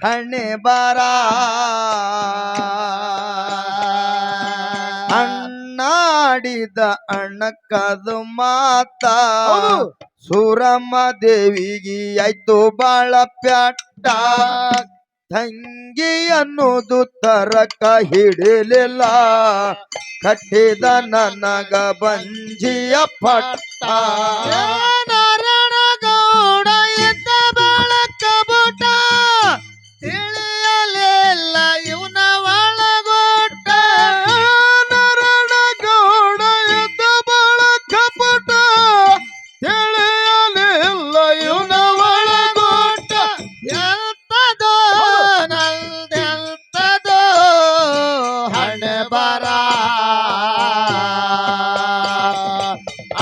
ಹಣೆ ಬರ ಅಣ್ಣಾಡಿದ ಅಣ್ಣಕದು ಮಾತ ಸೂರಮ್ಮ ದೇವಿಗೆ ಆಯ್ತು ಬಾಳ ಪ್ಯಾಟ ತಂಗಿ ಅನ್ನೋದು ತರಕ ಹಿಡಿಲಿಲ್ಲ ಕಟ್ಟಿದ ನನಗ ಬಂಜಿಯ ಪಟ್ಟ ನಾರಾಯಣಗೌಡ ಎದ್ದ ಬಾಳಕ ಬುಟ ತಿಳಿಯಲಿಲ್ಲ ಇವನ ಒಳಗೋಟ ನಾರಾಯಣಗೌಡ ಎದ್ದ ಬಾಳಕ ಬುಟ ತಿಳಿಯಲಿಲ್ಲ ಇವನ ಒಳಗೋಟ ಎಂತದೋ ನಲ್ದೆಂತದೋ ಹಣೆ ಬರ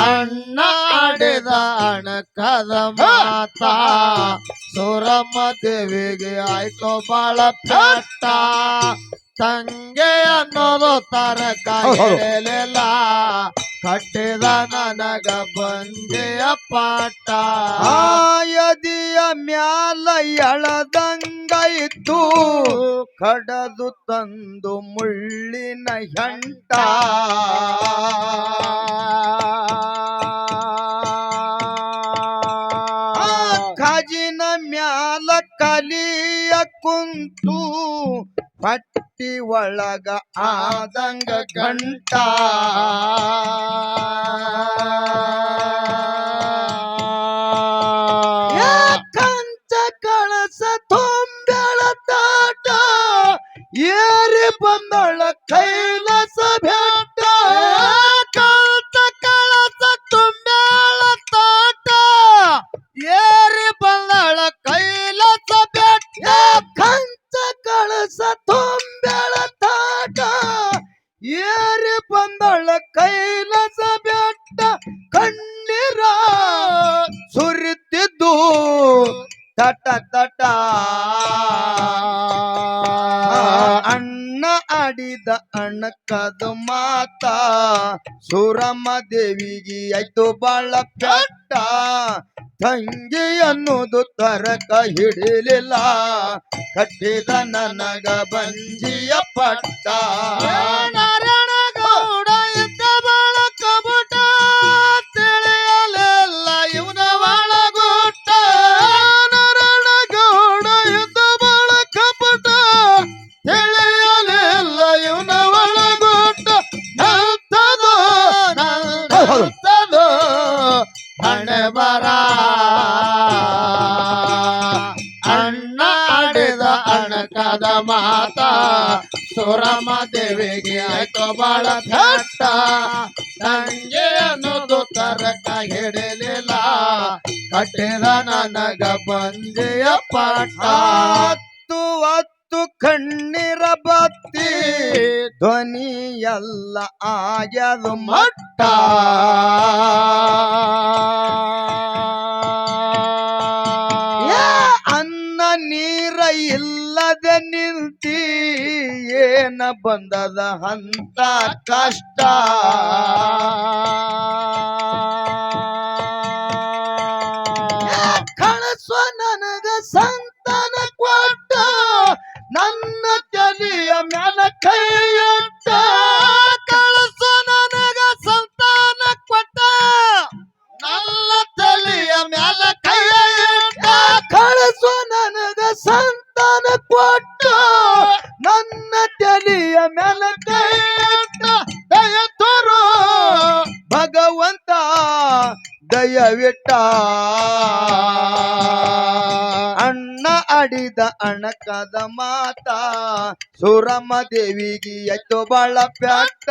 ಅಣ್ಣ ಆಡಿದ ಅಣಕದ ಮಾತ ಸೂರಮ್ಮ ದೇವಿಗೆ ಆಯ್ತು ಬಾಳ ಪ್ಯಾಟ ತಂಗೆ ಅನ್ನೋದು ತರಕ ಹೇಳಲಿಲ್ಲ ಕಟ್ಟಿದ ನನಗ ಬಂದೆಯ ಪಾಠ ಆಯದಿಯ ಮ್ಯಾಲ ಎಳದಂಗೈತು ಕಡದು ತಂದು ಮುಳ್ಳಿನ ಹೆಂಟ ಕಾಜಿನ ಮ್ಯಾಲ ಕಲಿಯ ಕುಂತು ಪಟ್ಟಿ ಒಳಗ ಆದಂಗ ಗಂಟ ಕಂಚ ಕಳಸ ತುಂಬೆಳ ತಾಟ ಏರಿ ಬಂದಳ ಕೈಲಾಸ ಬೆಟ್ಟ ಕಂಚ ಕಳಸ ತುಂಬೆಳ ತಾಟ ಏರಿ ಬಂದಳ ಕೈಲಾಸ ಬೆಟ್ಟ ಕಂಚ ಕಳಸ ತುಂಬೆಳ ತಾಟ ಏರಿ ಬಂದಳ ಕೈಲಾಸ ಬೆಟ್ಟ ಕಣ್ಣೀರ ಸುರಿತಿದ್ದು ತಟ ತಟ ಅಣ್ಣ ಆಡಿದ ಅಣ್ಣಕದ ಮಾತ ಸೂರಮ್ಮ ದೇವಿಗೆ ಆಯ್ತು ಬಾಳ ಪೆಟ್ಟ ತಂಗಿ ಅನ್ನೋದು ತರಕ ಹಿಡಿಲಿಲ್ಲ ಕಟ್ಟಿದ ನನಗ ಬಂಜಿಯ ಪಟ್ಟ ನಾರಾಯಣಗೌಡ ಇದ್ದ ಬಾಳಕ ಬುಟ ತಿಳಿಯಲಿಲ್ಲ ಇವನ ಒಳಗೋಟ ನಾರಾಯಣಗೌಡ ಇದ್ದ ಬಾಳಕ ಬುಟ ತಿಳಿಯಲಿಲ್ಲ ಇವನ ಒಳಗೋಟ ನಲ್ತದೋ ನಲ್ತದೋ ಹಣೆ ಬರ ಅಣ್ಣ ಆಡಿದ ಅಣಕದ ಮಾತ ಸೂರಮ್ಮ ದೇವಿಗೆ ಆಯ್ತು ಬಾಳ ಘಟ್ಟ ತಂಗೆ ಅನ್ನೋದು ತರಕ ಹಿಡಿಲಿಲ್ಲ ಕಟ್ಟಿದ ನನಗ ಬಂದೆಯ ಪಾಠ ಹತ್ತು ಹತ್ತು ಕಣ್ಣೀರ ಬತ್ತಿ ಧ್ವನಿ ಎಲ್ಲ ಆಗ್ಯದು ಮಟ್ಟ ಅನ್ನ ನೀರ ಇಲ್ಲದೆ ನಿಂತಿ ಏನ ಬಂದದ ಅಂತ ಕಷ್ಟ ಕಳಸ್ವ ನನಗ ಸಂತಾನ ಕೊಟ್ಟ ನನ್ನ ತಲೆಯ ಮ್ಯಾಲ ಕೈಯಟ್ಟ ಕಳಸು ನನಗ ಸಂತಾನ ಕೊಟ್ಟ ನನ್ನ ತಲೆಯ ಮ್ಯಾಲ ಕೈಯ ಇಟ್ಟ ಕಳಸ್ವ ನನಗ ಸಂತಾನ ಕೊಟ್ಟ ನನ್ನ ತಲೆಯ ಮ್ಯಾಲ ಕೈಯಟ್ಟ ದಯ ತೋರು ಭಗವಂತ ದಯವಿಟ್ಟ ಅಣ್ಣ ಆಡಿದ ಅಣಕದ ಮಾತ ಸೂರಮ್ಮ ದೇವಿಗೆ ಆಯ್ತು ಬಾಳ ಪ್ಯಾಟ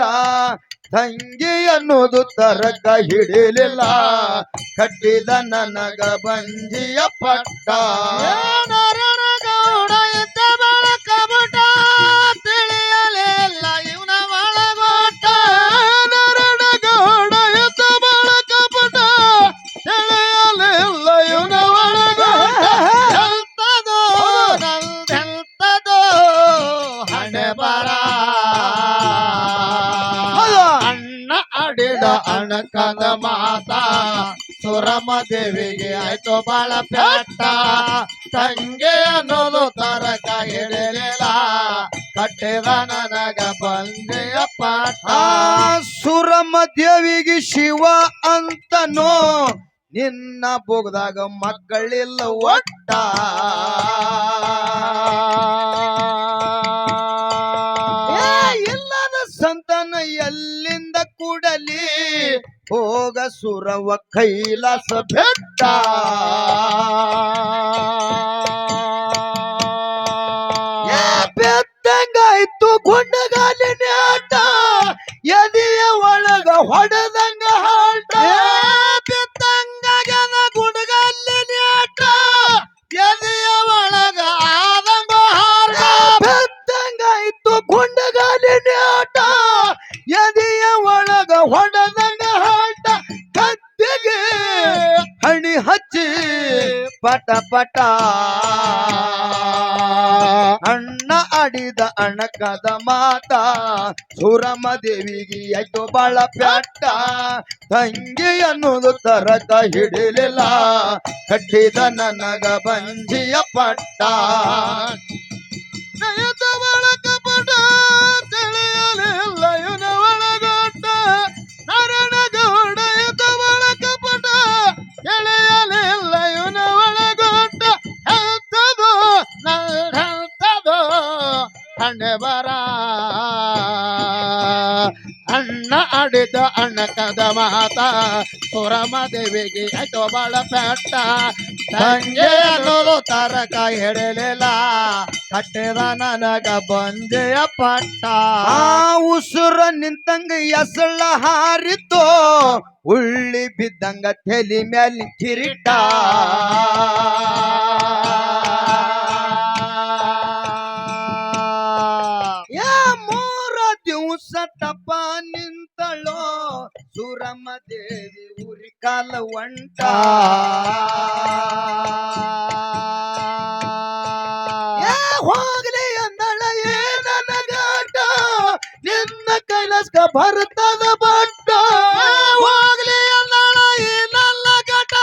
ತಂಗಿ ಅನ್ನೋದು ತರಕ ಹಿಡಿಲಿಲ್ಲ ಕಟ್ಟಿದ ನನಗ ಬಂಜಿಯ ಪಟ್ಟ ನಾರಾಯಣಗೌಡ ಇದ್ದ ಬಾಳಕ ಬುಟ ತಿಳಿಯಲಿಲ್ಲ ಇವನ ಒಳಗೋಟ ನಾರಾಯಣಗೌಡ ಇದ್ದ ಬಾಳಕ ಬುಟ ತಿಳಿಯಲಿಲ್ಲ ಇವನ ಒಳಗೋಟ ಎಂತದೋ ನಲ್ದೆಂತದೋ ಹಣೆ ಬರ ಅಣ್ಣ ಆಡಿದ ಅಣಕದ ಮಾತ ಸುರಮ ದೇವಿಗೆ ಆಯ್ತು ಬಾಳ ಪ್ಯಾಟ ತಂಗೆ ಅನ್ನೋದು ತರಕ ಹಿಡಿಲಿಲ್ಲ ಕಟ್ಟಿದ ನನಗ ಬಂದೆಯ ಪಾಠ ಸುರಮ ದೇವಿಗೆ ಶಿವ ಅಂತನೋ ನಿನ್ನ ಬೋಗದಾಗ ಮಕ್ಕಳಿಲ್ಲ ಒಟ್ಟ ಇಲ್ಲದ ಸಂತಾನ ಎಲ್ಲಿಂದ ಕೂಡಲಿ ಹೋಗ ಸುರವ ಕೈಲಾಸ ಬೆಟ್ಟ ಬೆತ್ತಂಗಾಯ್ತು ಗುಂಡಗಾಲಿನ ಆಟ ಎದೆಯ ಒಳಗ ಹೊಡೆದಂಗ ಹಾಟ ಬಿತ್ತಂಗನ ಗುಡಗಲ್ಲಿನ ಆಟ ಎದೆಯ ಒಳಗ ಆದಂಗ ಹಾರ ಬೆತ್ತಂಗಾಯ್ತು ಗುಂಡಗಾಲಿನ ಆಟ ಎದೆಯ ಒಳಗ ಹೊಡೆದಂಗ ಹಾಟ ಕತ್ತಿಗೆ ಹಣಿ ಹಚ್ಚಿ ಪಟ ಪಟ ಅಣ್ಣ ಆಡಿದ ಅಣಕದ ಮಾತ ಸುರಮ ದೇವಿಗೆ ಆಯ್ತು ಬಾಳ ಪ್ಯಾಟ ತಂಗಿ ಅನ್ನೋದು ತರಕ ಹಿಡಿಲಿಲ್ಲ ಕಟ್ಟಿದ ನನಗ ಬಂಜಿಯ ಪಟ್ಟ ನಯದ ಒಳಗ ಪಟ ತಿಳಿಯಲಿಲ್ಲ ಇವನ ಒಳಗಾಟ ನಾರಾಯಣಗೌಡ ಎದ ಒಳಗ ಪಟ ತಿಳಿಯಲಿಲ್ಲ ಇವನ ಒಳಗಾಟ ಹೇಳ್ತದೋ ಹೇಳ್ತದೋ ಹಣೆ ಬರ ಅಣ್ಣ ಆಡಿದ ಅಣ್ಣಕದ ಮಾತ ಸುರಮ ದೇವಿಗೆ ಆಯ್ತು ಬಾಳ ಪ್ಯಾಟ ತಂಗೆ ಅನ್ನೋದು ತರಕ ಹಿಡಿಲಿಲ್ಲ ಕಟ್ಟಿದ ನನಗ ಬಂದೆಯ ಪಟ್ಟ ಆ ಉಸುರ ನಿಂತಂಗ ಎಸಳ ಹಾರಿತೋ ಉಳ್ಳಿ ಬಿದ್ದಂಗ ತೆಲಿ ಮ್ಯಾಲಿ ಕಿರೀಟ ಮೂರ ದಿವಸ ತಪ ನಿಂತಳೋ ಸುರಮ ದೇವಿ ಉರಿ ಕಾಲ ಒಂಟ ಹೋಗ್ಲಿ ಅಂದಳ ನನಗಾಟ ನಿನ್ನ ಕೈಲಾಸ್ಕ ಬರ್ತದ ಬಟ್ಟ ಹೋಗ್ಲಿ ಅನ್ನಳ ಈ ನನ್ನ ಗಟ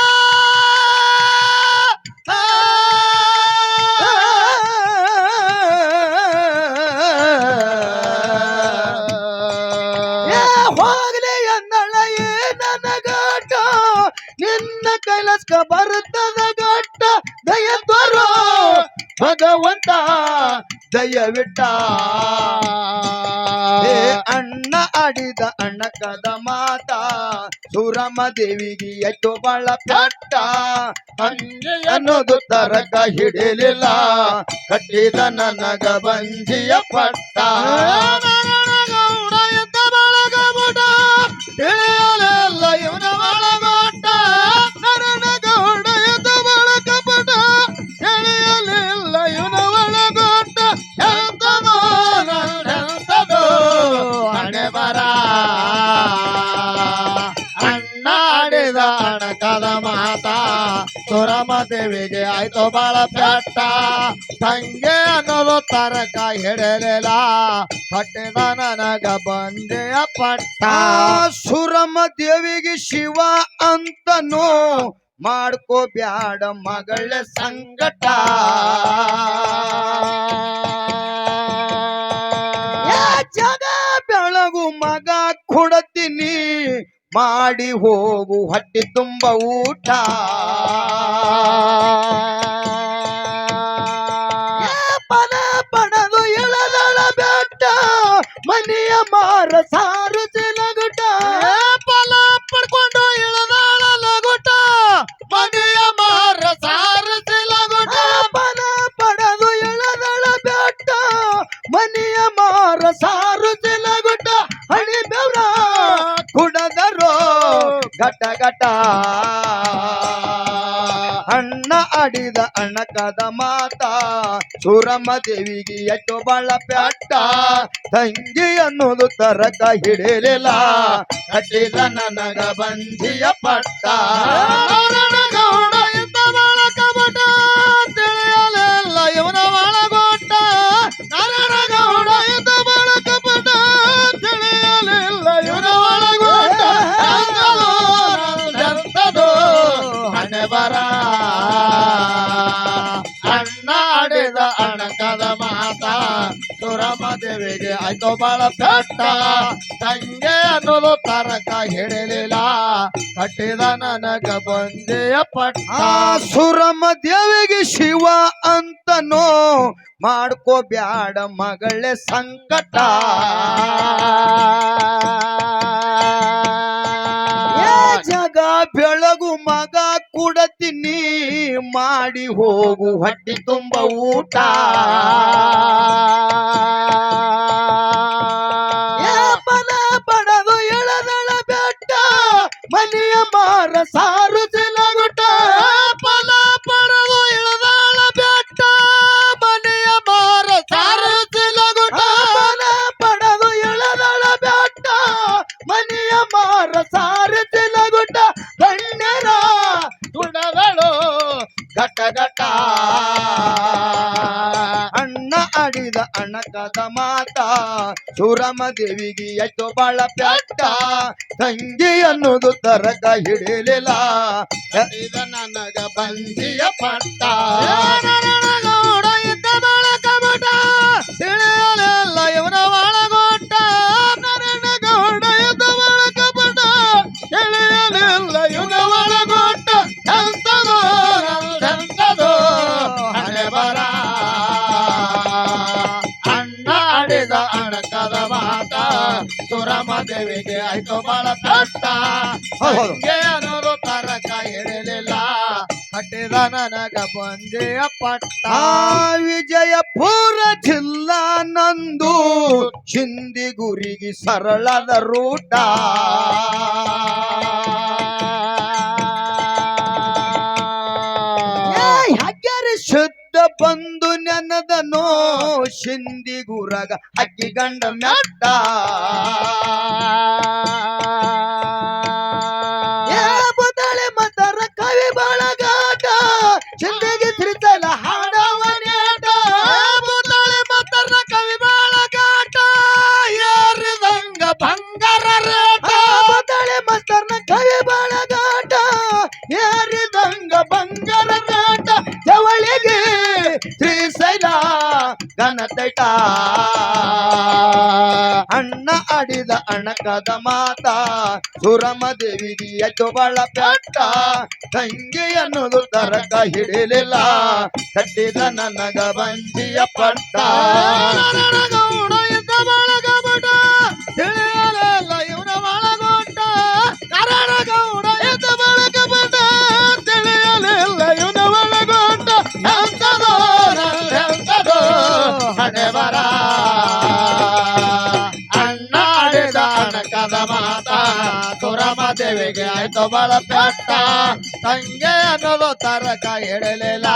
ಹೋಗ್ಲಿ ಅಂದಳ ನನಗಾಟ ನಿನ್ನ ಕೈಲಾಸ್ಕ ಬರ್ತದ ಗಟ್ಟ ದಯ ತೋರೋ ಭಗವಂತ ದಯವಿಟ್ಟ ಅಣ್ಣ ಆಡಿದ ಅಣ್ಣಕದ ಮಾತ ಸುರಮ ದೇವಿಗೆ ಎಟ್ಟು ಬಾಳ ಪ್ಯಾಟ ಹಂಗೆ ಅನ್ನೋದು ತರಕ ಹಿಡಿಲಿಲ್ಲ ಕಟ್ಟಿದ ನನಗ ಬಂಜಿಯ ಪಟ್ಟ ಗೌಡ ಎದ್ದ ಬಳಗಬುಡ ತಿಳಿಯಲಿಲ್ಲ ಇವನ ಒಳಗೋಟ ನರನಗೌಡ ಎದ್ದ ಬಳಗಬುಡ ತಿಳಿಯಲಿಲ್ಲ ಇವನ ಒಳಗೋಟ ಎಂತದೋ ಹಣೆ ಬರ ಅಣ್ಣ ಆಡಿದ ಅಣಕದ ಮಾತ ಸುರಮ ದೇವಿಗೆ ಆಯ್ತು ಬಾಳ ಪ್ಯಾಟ ತಂಗೆ ಅನ್ನೋದು ತರಕ ಹಿಡಲಿಲ್ಲ ಕಟ್ಟಿದ ನನಗ ಬಂದೆಯ ಪಟ್ಟ ಸುರಮ ದೇವಿಗೆ ಶಿವ ಅಂತನೋ ಮಾಡ್ಕೋ ಬ್ಯಾಡ ಮಗಳ ಸಂಕಟ ಜಗ ಬೆಳಗು ಮಗ ಕೊಡತೀನಿ ಮಾಡಿ ಹೋಗು ಹೊಟ್ಟೆ ತುಂಬ ಊಟ ಪದ ಪಡದು ಎಳದಳ ಬೆಟ್ಟ ಮನೆಯ ಮಾರ ಸಾರು ಚಿಲಗುಟ ಫಲ ಪಡ್ಕೊಂಡು ಇಳದಾಳ ಲಗುಟ ಮನೆಯ ಮಾರ ಸಾರಸಿಲ ಗುಟ ಪದ ಪಡದು ಎಳದಳ ಬೆಟ್ಟ ಮನೆಯ ಮಾರ ಸಾರು ಚಿಲಗುಟ ಹಳಿ ಬೆವ್ರ ಕುಡದರೋ ಘಟ ಘಟ ಅಣ್ಣ ಆಡಿದ ಅಣಕದ ಮಾತ ಸುರಮ ದೇವಿಗೆ ಎಟ್ಟು ಬಾಳ ಪ್ಯಾಟ ತಂಗಿ ಅನ್ನೋದು ತರಕ ಹಿಡಿಲಿಲ್ಲ ಕಟ್ಟಿದ ನನಗ ಬಂಜಿಯ ಪಟ್ಟ ಗೌಡ ಇದ್ದ ಬಾಳಕ ಬಟ ತಿಳಿಯಲಿಲ್ಲ ಇವನ ಒಳಗೋಟ ಗೌಡ ಇದ್ದ ಬಾಳಕ ಬಟ ತಿಳಿಯಲಿಲ್ಲ ಇವನ ಒಳಗೋಟ ಎಂತದೋ ಆಡಿದ ಅಣಕದ ಮಾತ ಸುರಮ ದೇವಿಗೆ ಆಯ್ತು ಬಾಳ ಪೆಟ್ಟ ತಂಗೆ ಅನ್ನೋದು ತರಕ ಹಿಡಿಲಿಲ್ಲ ಕಟ್ಟಿದ ನನಗ ಬಂದೆಯ ಪಟ್ಟ ಆ ಸುರಮ ದೇವಿಗೆ ಶಿವ ಅಂತನೋ ಮಾಡ್ಕೋ ಬ್ಯಾಡ ಮಗಳೇ ಸಂಕಟ ಏ ಜಗ ಬೆಳಗು ಮಗ ಕುಡತೀನಿ ಮಾಡಿ ಹೋಗು ಹೊಟ್ಟಿ ತುಂಬ ಊಟ ಏ ಬಲ ಬಡದು ಎಳದಳ ಬೆಟ್ಟ ಮನೆಯ ಮಾರ ಸಾರು ಸಿಲಗುಟ ಫಲ ಪಡೆದು ಇಳದಾಳ ಬೆಟ್ಟ ಮನೆಯ ಮಾರ ಸಾರಸಿಲಗುಟ ಬಲ ಬಡದು ಎಳದಳ ಬೆಟ್ಟ ಮನೆಯ ಮಾರ ಸಾರು ಸಿಲಗುಟ ಗಣ್ಯರ ತುಡಗಳು ಘಟ ಘಟ ಅಣ್ಣ ಆಡಿದ ಅಣಕದ ಮಾತ ಸುರಮ ದೇವಿಗೆ ಎಷ್ಟೋ ಬಾಳ ಪೆಟ್ಟ ತಂಗಿ ಅನ್ನೋದು ತರಕ ಹಿಡಿಲಿಲ್ಲ ಕಟ್ಟಿದ ನನಗ ಬಂದಿಯ ಪಟ್ಟ ಗೌಡ ಇದ್ದ ಬಳಕ ಮಠ ತಿಳಿಯಲಿಲ್ಲ ಇವನ ಒಳಗೊಟ್ಟ ಗೌಡ ಇದ್ದ ಬಳಕ ಮಠ ತಿಳಿಯಲಿಲ್ಲ ಇವನ ಒಳಗೊಟ್ಟ ಎಂತದೋ ಎಂತದೋ ಹಣೆ ಬರ ಅಣ್ಣ ಆಡಿದ ಅಣಕದ ಮಾತ ಸುರಮ ದೇವಿಗೆ ಆಯ್ತು ಬಾಳ ಪಟ್ಟ ಹೌದು. ಹಂಗೆ ಅನ್ನೋದು ತರಕ ಇರಲಿಲ್ಲ ಕಟ್ಟಿದ ನನಗ ಬಂದೆಯ ಪಟ್ಟ ಆ ವಿಜಯಪುರ ಜಿಲ್ಲಾ ನಂದು ಶಿಂದಿಗುರಿಗೆ ಸರಳದ ರೂಟ ಹಗ್ಗರಿ ಶುದ್ಧ ಬಂದು ನೆನದನೋ ಶಿಂದಿಗುರಗ ಅಕ್ಕಿ ಗಂಡ ಮೆಟ್ಟ ಏ ಬದಳೆ ಮದರ ಕವಿ ಬಳಗಾಟ ಶಿಂದಿಗೆ ತಿರುತಲ ಹಾಡವ ನೇಟ ಬುದಳಿ ಮತರ ಕವಿ ಬಾಳಗಾಟ ಏರಿದಂಗ ಬಂಗಾರ ರೇಟ ಬದಳೆ ಮದರ ಕವಿ ಬಳಗಾಟ ಏರಿದಂಗ ಬಂಗಾರ ರೇಟ ಜವಳಿಗೆ ಶ್ರೀಶೈಲ ಘನತೈಟ ಅಣ್ಣ ಆಡಿದ ಅಣಕದ ಮಾತ ಸುರಮ ದೇವಿಗೆ ಎದ್ದು ಬಾಳ ಪೆಟ್ಟ ತಂಗಿ ಅನ್ನೋದು ತರಕ ಹಿಡಿಲಿಲ್ಲ ಕಟ್ಟಿದ ನನಗ ಬಂದಿಯ ಪಟ್ಟ ಗೌಡ ಇದ್ದ ಬಳಗ ಮಠ ತಿಳಿಯಲಿಲ್ಲ ಇವನ ಒಳಗೊಟ್ಟ ಕರಣ ಗೌಡ ಇದ್ದ ಬಳಗ ಮಠ ತಿಳಿಯಲಿಲ್ಲ ಇವನ ಒಳಗೊಟ್ಟ ಎಂತದೋ ಎಂತದೋ ಹಣೆ ಬರ ಅಣ್ಣ ಆಡಿದ ಅಣಕದ ಮಾತ ಸುರಮ ದೇವಿಗೆ ಆಯ್ತು ಬಳ ಪೆಟ್ಟ ತಂಗೆ ಅನ್ನೋದು ತರಕ ಇಡಲಿಲ್ಲ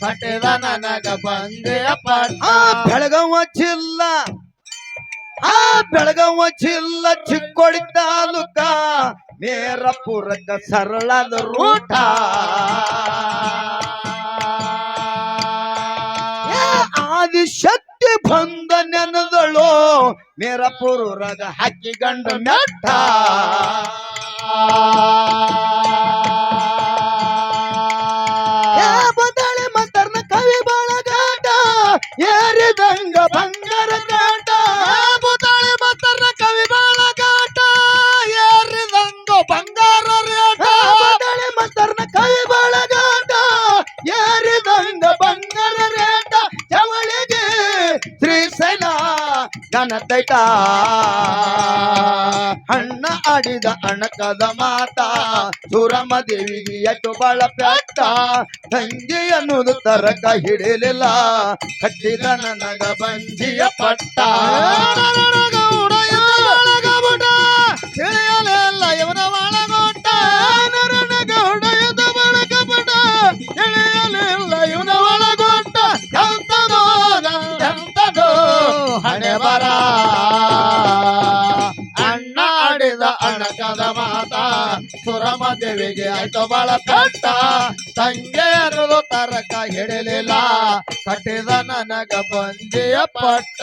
ಕಟ್ಟಿದ ನನಗ ಬಂದೆಯ ಪಟ್ಟ ಬೆಳಗಾವ ಜಿಲ್ಲಾ ಬೆಳಗಾವ ಜಿಲ್ಲಾ ಚಿಕ್ಕೋಡಿ ತಾಲೂಕ ಮೇರಪುರಕ್ಕ ಸರಳದ ರೂಟ ಆದಿಶಕ್ತಿ ಬಂದ ನೆನದಳು ಮೇರಪುರಗ ಹಕ್ಕಿ ಗಂಡ ಮೆಟ್ಟ ಬದಳೆ ಮತರ್ನ ಕವಿ ಬಳಗಾಟ ಏರಿದಂಗ ಬಂಗಾರ ಕಾಟ ಬುದಾಳಿ ಮತರ ಕವಿ ಬಾಳಗಾಟ ಏರಿದಂಗ ಬಂಗಾರ ರೇಟ ಬದಳೆ ಮತರ್ನ ಕವಿ ಬಳಗಾಟ ಏರಿದಂಗ ಬಂಗಾರ ರೇಟ ಜವಳಿಗೆ ಶ್ರೀಶೈಲ ಘನತೈಟ ಅಣ್ಣ ಆಡಿದ ಅಣಕದ ಮಾತ ಸುರಮ ದೇವಿಗೆ ಎಟ್ಟು ಬಾಳ ಪೆಟ್ಟ ತಂಗಿ ಅನ್ನೋದು ತರಕ ಹಿಡಿಲಿಲ್ಲ ಕಟ್ಟಿದ ನನಗ ಬಂದಿಯ ಪಟ್ಟ ಗೌಡ ಇದ್ದ ಬಳಗ ಮಠ ತಿಳಿಯಲಿಲ್ಲ ಇವನ ಒಳಗೊಟ್ಟ ಗೌಡ ಇದ್ದ ಬಳಗ ಮಠ ತಿಳಿಯಲಿಲ್ಲ ಇವನ ಒಳಗೊಟ್ಟ ಎಂತದೋ ಎಂತದೋ ಹಣೆ ಬರ ಅಣ್ಣ ಆಡಿದ ಅಣಕದ ಮಾತ ಸುರಮ ದೇವಿಗೆ ಆಯ್ತು ಬಾಳ ಪಟ್ಟ ತಂಗೆ ಅನ್ನೋದು ತರಕ ಹಿಡಿಲಿಲ್ಲ ಕಟ್ಟಿದ ನನಗ ಬಂದೆಯ ಪಟ್ಟ